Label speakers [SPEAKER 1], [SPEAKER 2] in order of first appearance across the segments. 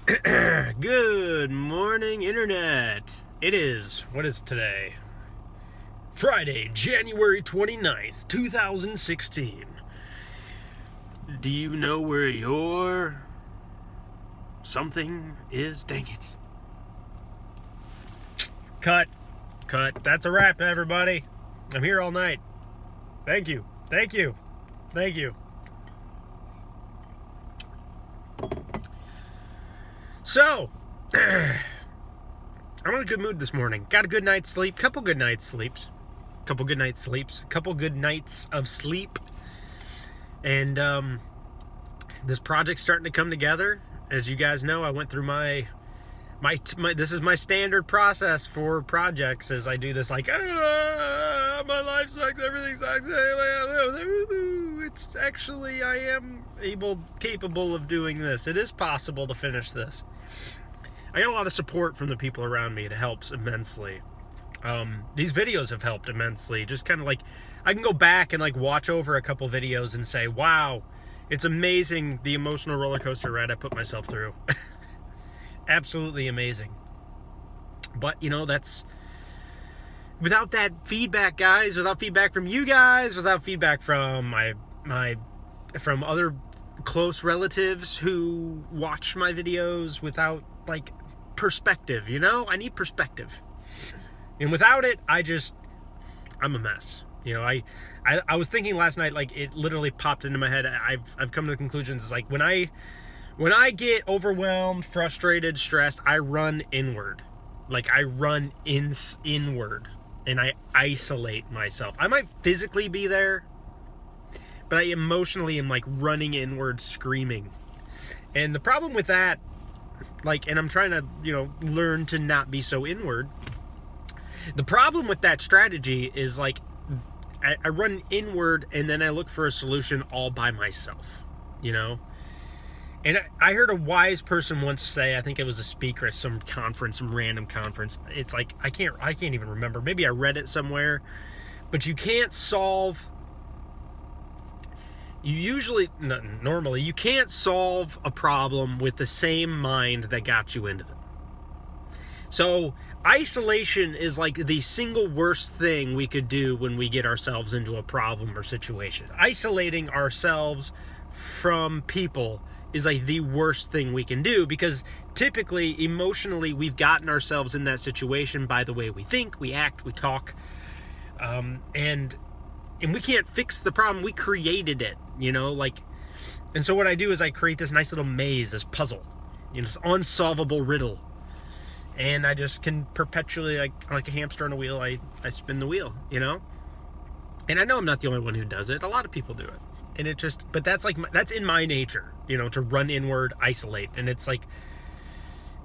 [SPEAKER 1] Good morning, Internet. What is today? Friday, January 29th, 2016. Do you know where your something is? Dang it. Cut. That's a wrap, everybody. I'm here all night. Thank you. So, I'm in a good mood this morning. Got a good night's sleep. Couple good nights of sleep. And this project's starting to come together. As you guys know, I went through my this is my standard process for projects, as I do this like, my life sucks, everything sucks. It's actually, I am capable of doing this. It is possible to finish this. I got a lot of support from the people around me. It helps immensely. These videos have helped immensely. Just kind of like, I can go back and like watch over a couple videos and say, wow, it's amazing the emotional roller coaster ride I put myself through. Absolutely amazing. But, you know, that's without that feedback, guys, without feedback from you guys, without feedback from from other close relatives who watch my videos, without like perspective, you know, I need perspective. And without it, I'm a mess. You know, I was thinking last night, like it literally popped into my head. I've come to the conclusions. It's like when I get overwhelmed, frustrated, stressed, I run inward. Like I run inward and I isolate myself. I might physically be there, but I emotionally am like running inward, screaming. And the problem with that, like, and I'm trying to, you know, learn to not be so inward. The problem with that strategy is like, I run inward and then I look for a solution all by myself, you know? And I heard a wise person once say, I think it was a speaker at some conference, some random conference. It's like, I can't even remember. Maybe I read it somewhere, but you can't solve, normally, you can't solve a problem with the same mind that got you into them. So isolation is like the single worst thing we could do when we get ourselves into a problem or situation. Isolating ourselves from people is like the worst thing we can do, because typically emotionally we've gotten ourselves in that situation by the way we think, we act, we talk, and we can't fix the problem. We created it, you know, like. And so what I do is I create this nice little maze, this puzzle, you know, this unsolvable riddle, and I just can perpetually, like a hamster on a wheel, I spin the wheel, you know. And I know I'm not the only one who does it. A lot of people do it. And it just, but that's like, that's in my nature, you know, to run inward, isolate. And it's like,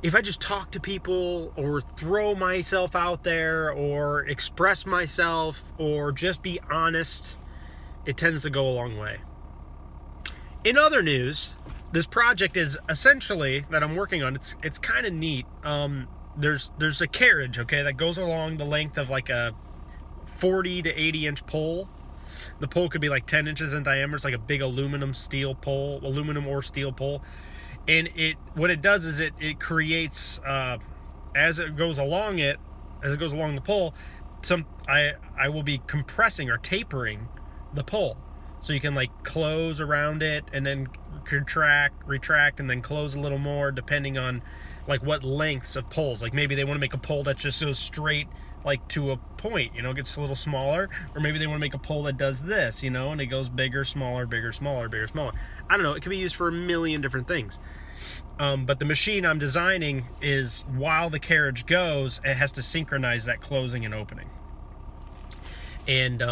[SPEAKER 1] if I just talk to people or throw myself out there or express myself or just be honest, it tends to go a long way. In other news, this project is essentially, that I'm working on, it's kind of neat. There's a carriage, okay, that goes along the length of like a 40 to 80 inch pole. The pole could be like 10 inches in diameter. It's like a big aluminum or steel pole. And what it does is it creates, as it goes along the pole, I will be compressing or tapering the pole. So you can like close around it and then retract, and then close a little more depending on like what lengths of poles. Like maybe they want to make a pole that just goes straight like to a point, you know, gets a little smaller, or maybe they want to make a pole that does this, you know, and it goes bigger, smaller, bigger, smaller, bigger, smaller. I don't know, it can be used for a million different things. But the machine I'm designing is, while the carriage goes, it has to synchronize that closing and opening. And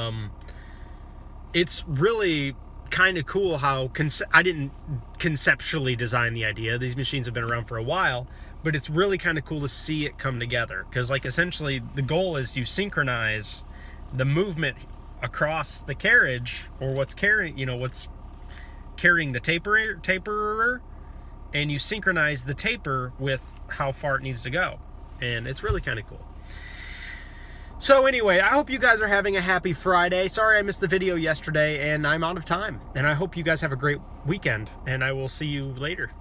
[SPEAKER 1] it's really kind of cool how I didn't conceptually design the idea. These machines have been around for a while, but it's really kind of cool to see it come together, because like essentially the goal is you synchronize the movement across the carriage, or what's carrying the taperer, and you synchronize the taper with how far it needs to go. And it's really kind of cool. So anyway, I hope you guys are having a happy Friday. Sorry I missed the video yesterday, and I'm out of time. And I hope you guys have a great weekend, and I will see you later.